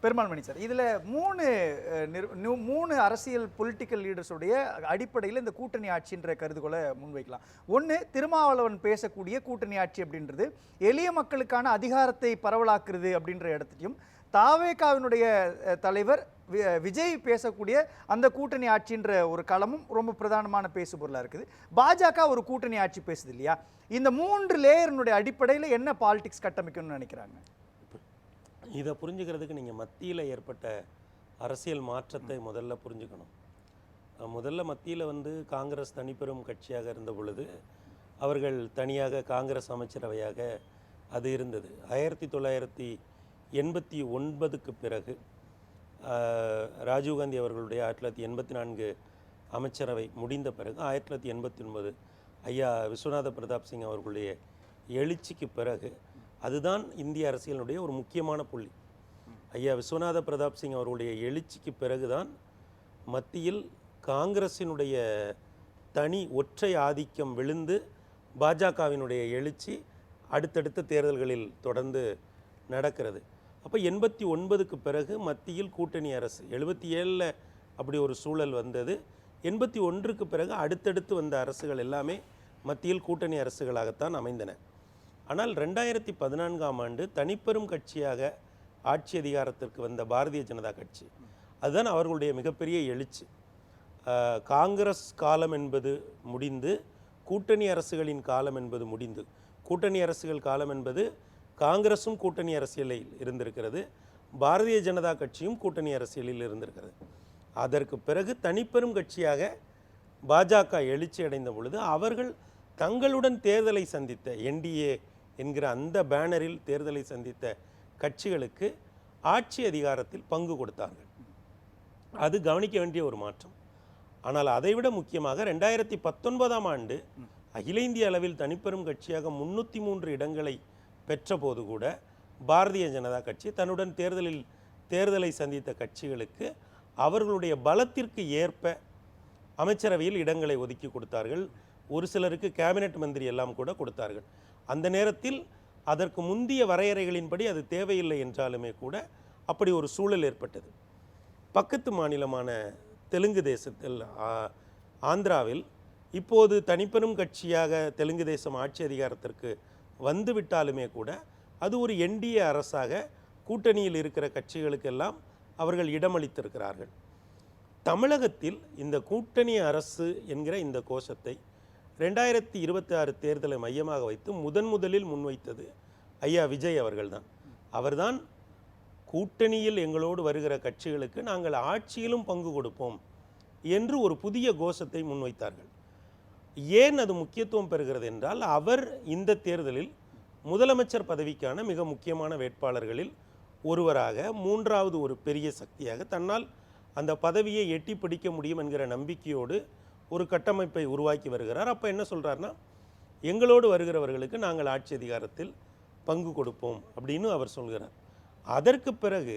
பெருமாள் மணி sir, இதில் மூணு அரசியல் பொலிட்டிக்கல் லீடர்ஸுடைய அடிப்படையில் இந்த கூட்டணி ஆட்சின்ற கருதுகோளை முன்வைக்கலாம். ஒன்று, திருமாவளவன் பேசக்கூடிய கூட்டணி ஆட்சி அப்படின்றது எளிய மக்களுக்கான அதிகாரத்தை பரவலாக்குறது அப்படின்ற இடத்தையும், தாவேகாவினுடைய தலைவர் விஜய் பேசக்கூடிய அந்த கூட்டணி ஆட்சின்ற ஒரு களமும் ரொம்ப பிரதானமான பேசு பொருளாக இருக்குது. பாஜக ஒரு கூட்டணி ஆட்சி பேசுது இல்லையா? இந்த 3 லேயர்னுடைய அடிப்படையில் என்ன பாலிடிக்ஸ் கட்டமைக்கணும்னு நினைக்கிறாங்க? இதை புரிஞ்சுக்கிறதுக்கு நீங்கள் மத்தியில் ஏற்பட்ட அரசியல் மாற்றத்தை முதல்ல புரிஞ்சுக்கணும். முதல்ல மத்தியில் காங்கிரஸ் தனிப்பெரும் கட்சியாக இருந்த பொழுது அவர்கள் தனியாக காங்கிரஸ் அமைச்சரவையாக அது இருந்தது. 1989க்கு பிறகு ராஜீவ்காந்தி அவர்களுடைய 1984 அமைச்சரவை முடிந்த பிறகு 1989 ஐயா விஸ்வநாத பிரதாப் சிங் அவர்களுடைய எழுச்சிக்கு பிறகு அதுதான் இந்திய அரசியலுடைய ஒரு முக்கியமான புள்ளி. ஐயா விஸ்வநாத பிரதாப் சிங் அவர்களுடைய எழுச்சிக்கு பிறகுதான் மத்தியில் காங்கிரஸினுடைய தனி ஒற்றை ஆதிக்கம் விழுந்து பாஜகவினுடைய எழுச்சி அடுத்தடுத்த தேர்தல்களில் தொடர்ந்து நடக்கிறது. அப்போ 89க்கு பிறகு மத்தியில் கூட்டணி அரசு, 77ல் அப்படி ஒரு சூழல் வந்தது. 81க்கு பிறகு அடுத்தடுத்து வந்த அரசுகள் எல்லாமே மத்தியில் கூட்டணி அரசுகளாகத்தான் அமைந்தன. ஆனால் 2014ஆம் ஆண்டு தனிப்பெரும் கட்சியாக ஆட்சி அதிகாரத்திற்கு வந்த பாரதிய ஜனதா கட்சி, அதுதான் அவர்களுடைய மிகப்பெரிய எழுச்சி. காங்கிரஸ் காலம் என்பது முடிந்து கூட்டணி அரசுகளின் காலம் என்பது முடிந்து, கூட்டணி அரசுகள் காலம் என்பது காங்கிரஸும் கூட்டணி அரசியலில் இருந்திருக்கிறது, பாரதிய ஜனதா கட்சியும் கூட்டணி அரசியலில் இருந்திருக்கிறது. அதற்கு பிறகு தனிப்பெரும் கட்சியாக பாஜக எழுச்சி அடைந்த பொழுது அவர்கள் தங்களுடன் தேர்தலை சந்தித்த என்டிஏ என்கிற அந்த பேனரில் தேர்தலை சந்தித்த கட்சிகளுக்கு ஆட்சி அதிகாரத்தில் பங்கு கொடுத்தார்கள். அது கவனிக்க வேண்டிய ஒரு மாற்றம். ஆனால் அதைவிட முக்கியமாக 2019ஆம் ஆண்டு அகில இந்திய அளவில் தனிப்பெரும் கட்சியாக 303 இடங்களை பெற்ற போது கூட பாரதிய ஜனதா கட்சி தன்னுடன் தேர்தலை சந்தித்த கட்சிகளுக்கு அவர்களுடைய பலத்திற்கு ஏற்ப அமைச்சரவையில் இடங்களை ஒதுக்கி கொடுத்தார்கள். ஒரு சிலருக்கு கேபினெட் மந்திரி எல்லாம் கூட கொடுத்தார்கள். அந்த நேரத்தில் அதற்கு முந்திய வரையறைகளின்படி அது தேவையில்லை என்றாலுமே கூட அப்படி ஒரு சூழல் ஏற்பட்டது. பக்கத்து மாநிலமான தெலுங்கு தேசத்தில் ஆந்திராவில் இப்போது தனிப்பெரும் கட்சியாக தெலுங்கு தேசம் ஆட்சி அதிகாரத்திற்கு வந்துவிட்டாலுமே கூட அது ஒரு என்டிஏ அரசாக கூட்டணியில் இருக்கிற கட்சிகளுக்கெல்லாம் அவர்கள் இடமளித்திருக்கிறார்கள். தமிழகத்தில் இந்த கூட்டணி அரசு என்கிற இந்த கோஷத்தை 2026 தேர்தலை மையமாக வைத்து முதலில் முன்வைத்தது ஐயா விஜய் அவர்கள்தான். அவர்தான் கூட்டணியில் எங்களோடு வருகிற கட்சிகளுக்கு நாங்கள் ஆட்சியிலும் பங்கு கொடுப்போம் என்று ஒரு புதிய கோஷத்தை முன்வைத்தார்கள். ஏன் அது முக்கியத்துவம் பெறுகிறது என்றால், அவர் இந்த தேர்தலில் முதலமைச்சர் பதவிக்கான மிக முக்கியமான வேட்பாளர்களில் ஒருவராக, மூன்றாவது ஒரு பெரிய சக்தியாக தன்னால் அந்த பதவியை எட்டி பிடிக்க முடியும் என்கிற நம்பிக்கையோடு ஒரு கட்டமைப்பை உருவாக்கி வருகிறார். அப்போ என்ன சொல்கிறார்னா, எங்களோடு வருகிறவர்களுக்கு நாங்கள் ஆட்சி அதிகாரத்தில் பங்கு கொடுப்போம் அப்படின்னு அவர் சொல்கிறார். அதற்கு பிறகு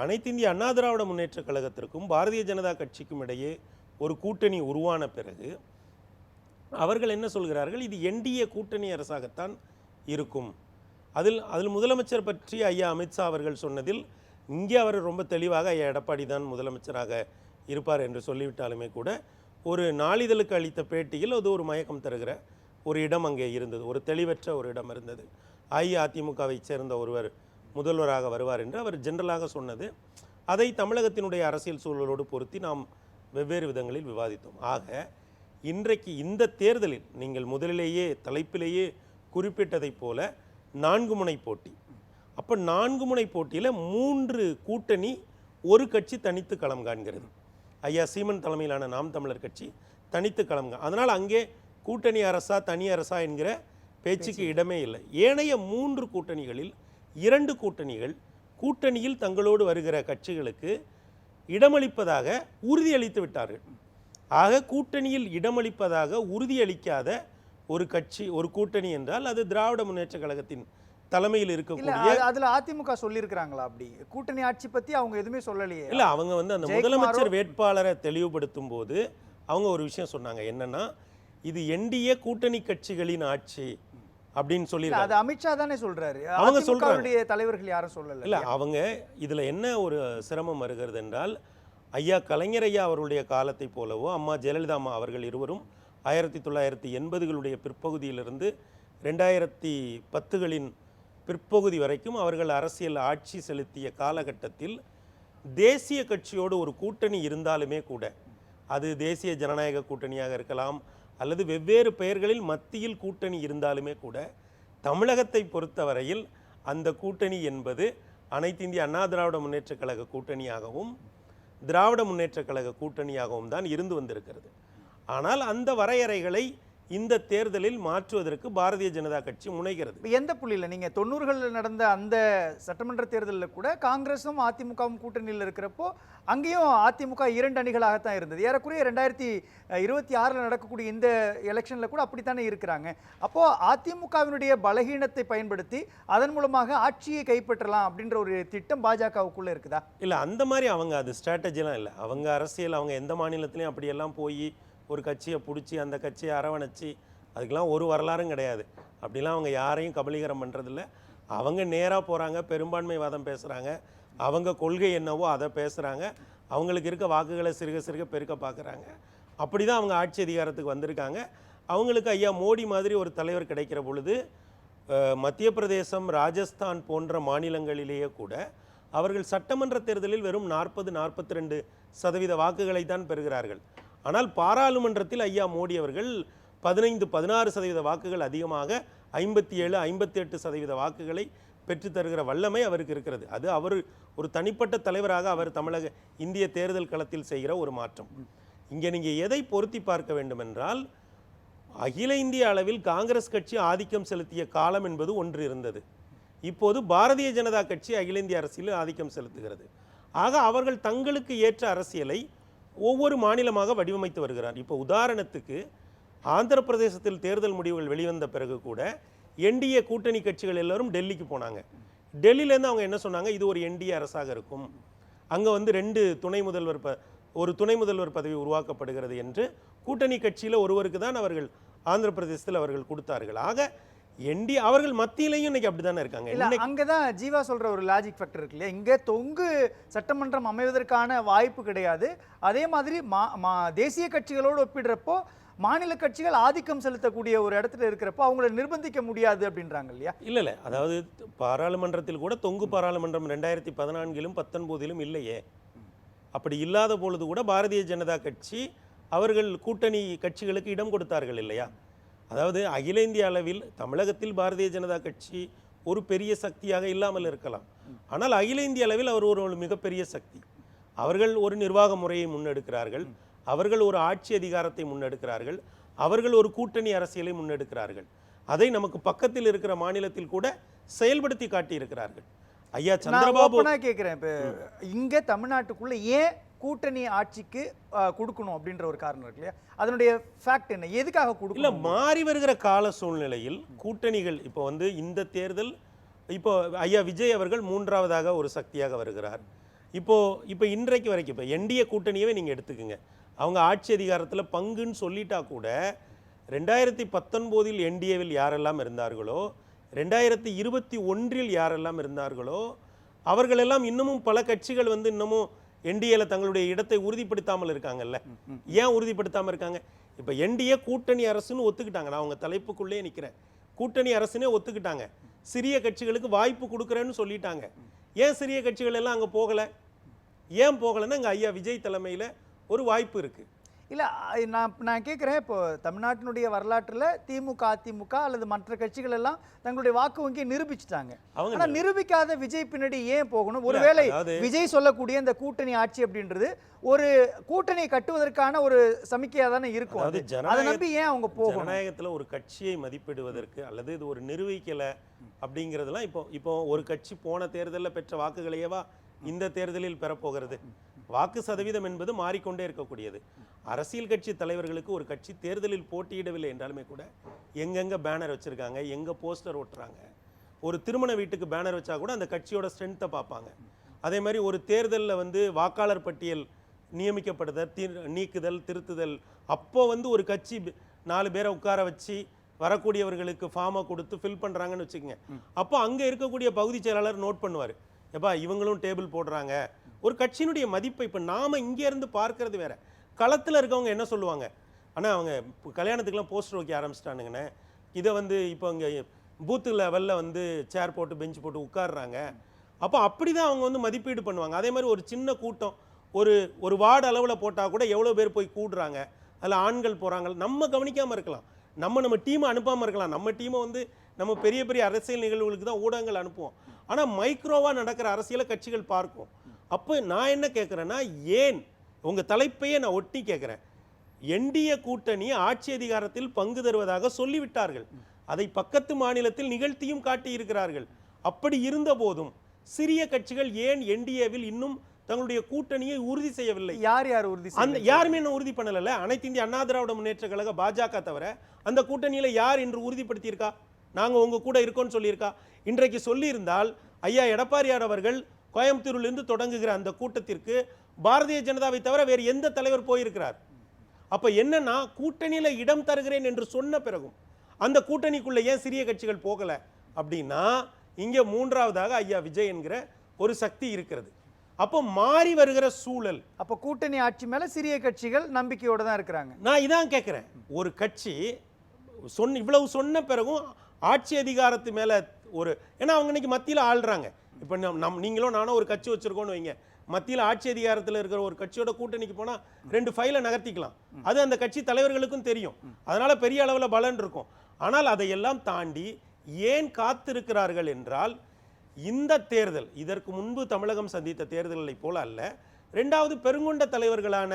அனைத்து இந்திய அண்ணா திராவிட முன்னேற்ற கழகத்திற்கும் பாரதிய ஜனதா கட்சிக்கும் இடையே ஒரு கூட்டணி உருவான பிறகு அவர்கள் என்ன சொல்கிறார்கள், இது என்டிஏ கூட்டணி அரசாகத்தான் இருக்கும். அதில் முதலமைச்சர் பற்றி ஐயா அமித்ஷா அவர்கள் சொன்னதில் இங்கே அவர் ரொம்ப தெளிவாக ஐயா எடப்பாடி தான் முதலமைச்சராக இருப்பார் என்று சொல்லிவிட்டாலுமே கூட ஒரு நாளிதழுக்கு அளித்த பேட்டியில் அது ஒரு மயக்கம் தருகிற ஒரு இடம் அங்கே இருந்தது, ஒரு தெளிவற்ற ஒரு இடம் இருந்தது. அஇஅதிமுகவை சேர்ந்த ஒருவர் முதல்வராக வருவார் என்று அவர் ஜெனரலாக சொன்னது. அதை தமிழகத்தினுடைய அரசியல் சூழலோடு பொருத்தி நாம் வெவ்வேறு விதங்களில் விவாதித்தோம். ஆக இன்றைக்கு இந்த தேர்தலில் நீங்கள் முதலிலேயே தலைப்பிலேயே குறிப்பிட்டதைப் போல 4 முனை போட்டி. அப்போ 4 முனை போட்டியில் 3 கூட்டணி, ஒரு கட்சி தனித்து களம் காண்கிறது. ஐயா சீமன் தலைமையிலான நாம் தமிழர் கட்சி தனித்து களம் அதனால் அங்கே கூட்டணி அரசா தனி அரசா என்கிற பேச்சுக்கு இடமே இல்லை. ஏனைய 3 கூட்டணிகளில் 2 கூட்டணிகள் கூட்டணியில் தங்களோடு வருகிற கட்சிகளுக்கு இடமளிப்பதாக உறுதியளித்து விட்டார்கள். ஆக கூட்டணியில் இடமளிப்பதாக உறுதியளிக்காத ஒரு கட்சி, ஒரு கூட்டணி என்றால் அது திராவிட முன்னேற்ற கழகத்தின் தலைமையில் இருக்கக்கூடிய. அதுல அதிமுக சொல்லியிருக்கிறாங்களா அப்படி கூட்டணி ஆட்சி பத்தி? அவங்க எதுவுமே சொல்லலையே. இல்லை, அவங்க அந்த முதலமைச்சர் வேட்பாளரை தெளிவுபடுத்தும் போது அவங்க ஒரு விஷயம் சொன்னாங்க. என்னன்னா, இது என்டிஏ கூட்டணி கட்சிகளின் ஆட்சி, அப்படின்னு சொல்லி அது அமித்ஷா தானே சொல்றாரு. அவங்க அதிமுகவுடைய தலைவர்கள் யாரும் சொல்லல. இல்லை, அவங்க இதில் என்ன ஒரு சிரமம் வருகிறது என்றால், ஐயா கலைஞர் ஐயா அவர்களுடைய காலத்தை போலவோ அம்மா ஜெயலலிதா அம்மா அவர்கள் இருவரும் 1980களுடைய பிற்பகுதியிலிருந்து 2010களின் பிற்பகுதி வரைக்கும் அவர்கள் அரசியல் ஆட்சி செலுத்திய காலகட்டத்தில் தேசிய கட்சியோடு ஒரு கூட்டணி இருந்தாலுமே கூட, அது தேசிய ஜனநாயக கூட்டணியாக இருக்கலாம் அல்லது வெவ்வேறு பெயர்களில் மத்தியில் கூட்டணி இருந்தாலுமே கூட, தமிழகத்தை பொறுத்தவரையில் அந்த கூட்டணி என்பது அனைத்து இந்திய அண்ணா திராவிட முன்னேற்றக் கழக கூட்டணியாகவும் திராவிட முன்னேற்றக் கழக கூட்டணியாகவும் தான் இருந்து வந்திருக்கிறது. ஆனால் அந்த வரையறைகளை இந்த தேர்தலில் மாற்றுவதற்கு பாரதிய ஜனதா கட்சி முனைகிறது. எந்த புள்ளியில் நீங்க 90களில் நடந்த அந்த சட்டமன்ற தேர்தலில் கூட காங்கிரஸும் அதிமுகவும் கூட்டணியில் இருக்கிறப்போ அங்கேயும் அதிமுக 2 அணிகளாகத்தான் இருந்தது. ஏறக்குறைய 2026 நடக்கக்கூடிய இந்த எலெக்ஷனில் கூட அப்படித்தானே இருக்கிறாங்க. அப்போ அதிமுகவினுடைய பலகீனத்தை பயன்படுத்தி அதன் மூலமாக ஆட்சியை கைப்பற்றலாம் அப்படின்ற ஒரு திட்டம் பாஜகவுக்குள்ள இருக்குதா? இல்லை, அந்த மாதிரி அவங்க அது ஸ்ட்ராட்டஜிலாம் இல்லை. அவங்க அரசியல் அவங்க எந்த மாநிலத்திலையும் அப்படியெல்லாம் போய் ஒரு கட்சியை பிடிச்சி அந்த கட்சியை அரவணைச்சி, அதுக்கெல்லாம் ஒரு வரலாறும் கிடையாது. அப்படிலாம் அவங்க யாரையும் கபலீகரம் பண்ணுறதில்ல. அவங்க நேராக போகிறாங்க, பெரும்பான்மைவாதம் பேசுகிறாங்க, அவங்க கொள்கை என்னவோ அதை பேசுகிறாங்க, அவங்களுக்கு இருக்க வாக்குகளை சிறுக சிறுக பெருக்க பார்க்குறாங்க. அப்படி தான் அவங்க ஆட்சி அதிகாரத்துக்கு வந்திருக்காங்க. அவங்களுக்கு ஐயா மோடி மாதிரி ஒரு தலைவர் கிடைக்கிற பொழுது மத்திய பிரதேசம், ராஜஸ்தான் போன்ற மாநிலங்களிலேயே கூட அவர்கள் சட்டமன்ற தேர்தலில் வெறும் 40-42% வாக்குகளை தான் பெறுகிறார்கள். ஆனால் பாராளுமன்றத்தில் ஐயா மோடி அவர்கள் 15-16% வாக்குகள் அதிகமாக 57-58% வாக்குகளை பெற்று தருகிற வல்லமை அவருக்கு இருக்கிறது. அது அவர் ஒரு தனிப்பட்ட தலைவராக அவர் தமிழக இந்திய தேர்தல் களத்தில் செய்கிற ஒரு மாற்றம். இங்கே நீங்கள் எதை பொருத்தி பார்க்க வேண்டும் என்றால், அகில இந்திய அளவில் காங்கிரஸ் கட்சி ஆதிக்கம் செலுத்திய காலம் என்பது ஒன்று இருந்தது. இப்போது பாரதிய ஜனதா கட்சி அகில இந்திய அரசியலில் ஆதிக்கம் செலுத்துகிறது. ஆக அவர்கள் தங்களுக்கு ஏற்ற அரசியலை ஒவ்வொரு மாநிலமாக வடிவமைத்து வருகிறார். இப்போ உதாரணத்துக்கு ஆந்திர பிரதேசத்தில் தேர்தல் முடிவுகள் வெளிவந்த பிறகு கூட என்டிஏ கூட்டணி கட்சிகள் எல்லாரும் டெல்லிக்கு போனாங்க. டெல்லியிலேருந்து அவங்க என்ன சொன்னாங்க, இது ஒரு என்டிஏ அரசாக இருக்கும், அங்கே வந்து 2 துணை முதல்வர் பதவி உருவாக்கப்படுகிறது என்று கூட்டணி கட்சியில் ஒருவருக்கு தான் அவர்கள் ஆந்திர பிரதேசத்தில் அவர்கள் கொடுத்தார்கள். ஆக அவர்கள் மத்தியிலையும் இன்னைக்கு அப்படிதானே இருக்காங்க. இல்ல, அங்கதான் ஜீவா சொல்ற ஒரு லாஜிக் ஃபேக்டர் இருக்கு இல்லையா? இங்க தொங்கு சட்டமன்றம் அமைவதற்கான வாய்ப்பு கிடையாது. அதே மாதிரி தேசிய கட்சிகளோடு ஒப்பிடுறப்போ மாநில கட்சிகள் ஆதிக்கம் செலுத்தக்கூடிய ஒரு இடத்துல இருக்கிறப்போ அவங்களை நிர்பந்திக்க முடியாது அப்படின்றாங்க இல்லையா? இல்லை, அதாவது பாராளுமன்றத்தில் கூட தொங்கு பாராளுமன்றம் 2014லும் 19லும் இல்லையே. அப்படி இல்லாத பொழுது கூட பாரதிய ஜனதா கட்சி அவர்கள் கூட்டணி கட்சிகளுக்கு இடம் கொடுத்தார்கள் இல்லையா? அதாவது அகில இந்திய அளவில் தமிழகத்தில் பாரதிய ஜனதா கட்சி ஒரு பெரிய சக்தியாக இல்லாமல் இருக்கலாம். ஆனால் அகில இந்திய அளவில் அவர் ஒரு மிகப்பெரிய சக்தி. அவர்கள் ஒரு நிர்வாக முறையை முன்னெடுக்கிறார்கள், அவர்கள் ஒரு ஆட்சி அதிகாரத்தை முன்னெடுக்கிறார்கள், அவர்கள் ஒரு கூட்டணி அரசியலை முன்னெடுக்கிறார்கள். அதை நமக்கு பக்கத்தில் இருக்கிற மாநிலத்தில் கூட செயல்படுத்தி காட்டியிருக்கிறார்கள். ஐயா சந்திரபாபு கேட்குறேன், இப்போ இங்கே தமிழ்நாட்டுக்குள்ள ஏன் கூட்டணி ஆட்சிக்கு கொடுக்கணும் அப்படின்ற ஒரு காரணம் இருக்கு இல்லையா? அதனுடைய ஃபேக்ட் என்ன, எதுக்காக கொடுக்கணும்? இல்லை, மாறி வருகிற கால சூழ்நிலையில் கூட்டணிகள் இப்போ வந்து இந்த தேர்தல் இப்போ ஐயா விஜய் அவர்கள் 3ஆவதாக ஒரு சக்தியாக வருகிறார். இப்போ இன்றைக்கு வரைக்கும் இப்போ என்டிஏ கூட்டணியவே நீங்கள் எடுத்துக்கோங்க, அவங்க ஆட்சி அதிகாரத்தில் பங்குன்னு சொல்லிட்டா கூட 2019 என்டிஏவில் யாரெல்லாம் இருந்தார்களோ, 2021 யாரெல்லாம் இருந்தார்களோ, அவர்களெல்லாம் இன்னமும் பல கட்சிகள் வந்து இன்னமும் என்டிஏல தங்களுடைய இடத்தை உறுதிப்படுத்தாமல் இருக்காங்கல்ல. ஏன் உறுதிப்படுத்தாமல் இருக்காங்க? இப்போ என்டிஏ கூட்டணி அரசுன்னு ஒத்துக்கிட்டாங்க. நான் அவங்க தலைப்புக்குள்ளே நிற்கிறேன், கூட்டணி அரசுனே ஒத்துக்கிட்டாங்க. சிறிய கட்சிகளுக்கு வாய்ப்பு கொடுக்குறேன்னு சொல்லிட்டாங்க. ஏன் சிறிய கட்சிகள் எல்லாம் அங்கே போகலை? ஏன் போகலைன்னா இங்கே ஐயா விஜய் தலைமையில் ஒரு வாய்ப்பு இருக்குது. இல்லை, நான் கேட்குறேன், இப்போ தமிழ்நாட்டினுடைய வரலாற்றில் திமுக, அதிமுக அல்லது மற்ற கட்சிகள் எல்லாம் தங்களுடைய வாக்கு வங்கியை நிரூபிச்சுட்டாங்க. ஆனால் நிரூபிக்காத விஜய் பின்னாடி ஏன் போகணும்? ஒருவேளை விஜய் சொல்லக்கூடிய இந்த கூட்டணி ஆட்சி அப்படின்றது ஒரு கூட்டணியை கட்டுவதற்கான ஒரு சமிக்கையாக தானே இருக்கும். அதை நம்பி ஏன் அவங்க போகணும்? ஜனநாயகத்தில் ஒரு கட்சியை மதிப்பிடுவதற்கு அல்லது இது ஒரு நிரூபிக்கலை அப்படிங்கிறதுலாம் இப்போ ஒரு கட்சி போன தேர்தலில் பெற்ற வாக்குகளையேவா இந்த தேர்தலில் பெறப்போகிறது? வாக்கு சதவீதம் என்பது மாறிக்கொண்டே இருக்கக்கூடியது. அரசியல் கட்சி தலைவர்களுக்கு ஒரு கட்சி தேர்தலில் போட்டியிடவில்லை என்றாலுமே கூட எங்கெங்கே பேனர் வச்சுருக்காங்க, எங்கே போஸ்டர் ஒட்டுறாங்க, ஒரு திருமண வீட்டுக்கு பேனர் வச்சா கூட அந்த கட்சியோட ஸ்ட்ரென்த்தை பார்ப்பாங்க. அதே மாதிரி ஒரு தேர்தலில் வந்து வாக்காளர் பட்டியல் நியமிக்கப்படுதல், நீக்குதல், திருத்துதல், அப்போ வந்து ஒரு கட்சி 4 பேரை உட்கார வச்சு வரக்கூடியவர்களுக்கு ஃபார்மை கொடுத்து ஃபில் பண்ணுறாங்கன்னு வச்சுக்கோங்க. அப்போ அங்கே இருக்கக்கூடிய பகுதி செயலாளர் நோட் பண்ணுவார், எப்பா இவங்களும் டேபிள் போடுறாங்க. ஒரு கட்சியினுடைய மதிப்பை இப்போ நாம் இங்கேருந்து பார்க்கறது வேற, களத்தில் இருக்கவங்க என்ன சொல்லுவாங்க, ஆனால் அவங்க கல்யாணத்துக்குலாம் போஸ்டர் வைக்க ஆரம்பிச்சிட்டானுங்கண்ணே, இதை இப்போ இங்கே பூத்து லெவலில் சேர் போட்டு பெஞ்ச் போட்டு உட்காடுறாங்க. அப்போ அப்படி தான் அவங்க மதிப்பீடு பண்ணுவாங்க. அதே மாதிரி ஒரு சின்ன கூட்டம் ஒரு வார்டு அளவில் போட்டால் கூட எவ்வளோ பேர் போய் கூடுறாங்க, அதில் ஆண்கள் போகிறாங்க, நம்ம கவனிக்காமல் இருக்கலாம், நம்ம டீமை அனுப்பாமல் இருக்கலாம். நம்ம டீமை நம்ம பெரிய பெரிய அரசியல் நிகழ்வுகளுக்கு தான் ஊடகங்கள் அனுப்புவோம். ஆனால் மைக்ரோவாக நடக்கிற அரசியலை கட்சிகள் பார்க்கும். அப்போ நான் என்ன கேட்குறேன்னா, ஏன் உங்கள் தலைப்பையே நான் ஒட்டி கேட்குறேன், என்டிஏ கூட்டணி ஆட்சி அதிகாரத்தில் பங்கு தருவதாக சொல்லிவிட்டார்கள், அதை பக்கத்து மாநிலத்தில் நிகழ்த்தியும் காட்டி இருக்கிறார்கள். அப்படி இருந்த போதும் சிறிய கட்சிகள் ஏன் என்டிஏவில் இன்னும் தங்களுடைய கூட்டணியை உறுதி செய்யவில்லை? யார் உறுதி? யாருமே இன்னும் உறுதி பண்ணல. அனைத்து இந்திய அண்ணா திராவிட முன்னேற்ற கழக பாஜக தவிர அந்த கூட்டணியில யார் இன்று உறுதிப்படுத்தியிருக்கா? நாங்க உங்க கூட இருக்கோம்னு சொல்லியிருக்கா? இன்றைக்கு சொல்லியிருந்தால் ஐயா எடப்பாடியார் அவர்கள் கோயம்புத்தூரிலிருந்து தொடங்குகிற அந்த கூட்டத்திற்கு பாரதிய ஜனதாவை தவிர வேறு எந்த தலைவர் போயிருக்கிறார்? அப்ப என்னன்னா, கூட்டணியில இடம் தருகிறேன் என்று சொன்ன பிறகும் அந்த கூட்டணிக்குள்ள ஏன் சிறிய கட்சிகள் போகல அப்படின்னா, இங்க மூன்றாவதாக ஐயா விஜய் என்கிற ஒரு சக்தி இருக்கிறது. அப்போ மாறி வருகிற சூழல், அப்போ கூட்டணி ஆட்சி மேல சிறிய கட்சிகள் நம்பிக்கையோட தான் இருக்கிறாங்க. நான் இதான் கேட்கிறேன், ஒரு கட்சி இவ்வளவு சொன்ன பிறகும் ஆட்சி அதிகாரத்து மேல ஏன்னா அவங்க இன்னைக்கு மத்தியில் ஆள்றாங்க. இப்போ நீங்களும் நானும் ஒரு கட்சி வச்சிருக்கோம்னு வைங்க, மத்தியில் ஆட்சி அதிகாரத்தில் இருக்கிற ஒரு கட்சியோட கூட்டணிக்கு போனா 2 ஃபைலை நகர்த்திக்கலாம். அது அந்த கட்சி தலைவர்களுக்கும் தெரியும், அதனால பெரிய அளவில் பலன் இருக்கும். ஆனால் அதையெல்லாம் தாண்டி ஏன் காத்திருக்கிறார்கள் என்றால், இந்த தேர்தல் இதற்கு முன்பு தமிழகம் சந்தித்த தேர்தல்களை போல அல்ல. ரெண்டாவது, பெருங்கொண்ட தலைவர்களான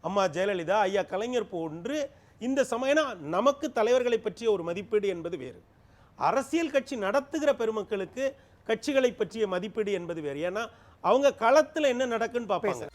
அம்மா ஜெயலலிதா, ஐயா கலைஞர் போன்று இந்த சமயம் நமக்கு தலைவர்களை பற்றிய ஒரு மதிப்பீடு என்பது வேறு, அரசியல் கட்சி நடத்துகிற பெருமக்களுக்கு கட்சிகளை பற்றிய மதிப்பீடு என்பது வேறு. ஏன்னா அவங்க களத்தில் என்ன நடக்குன்னு பார்ப்பாங்க.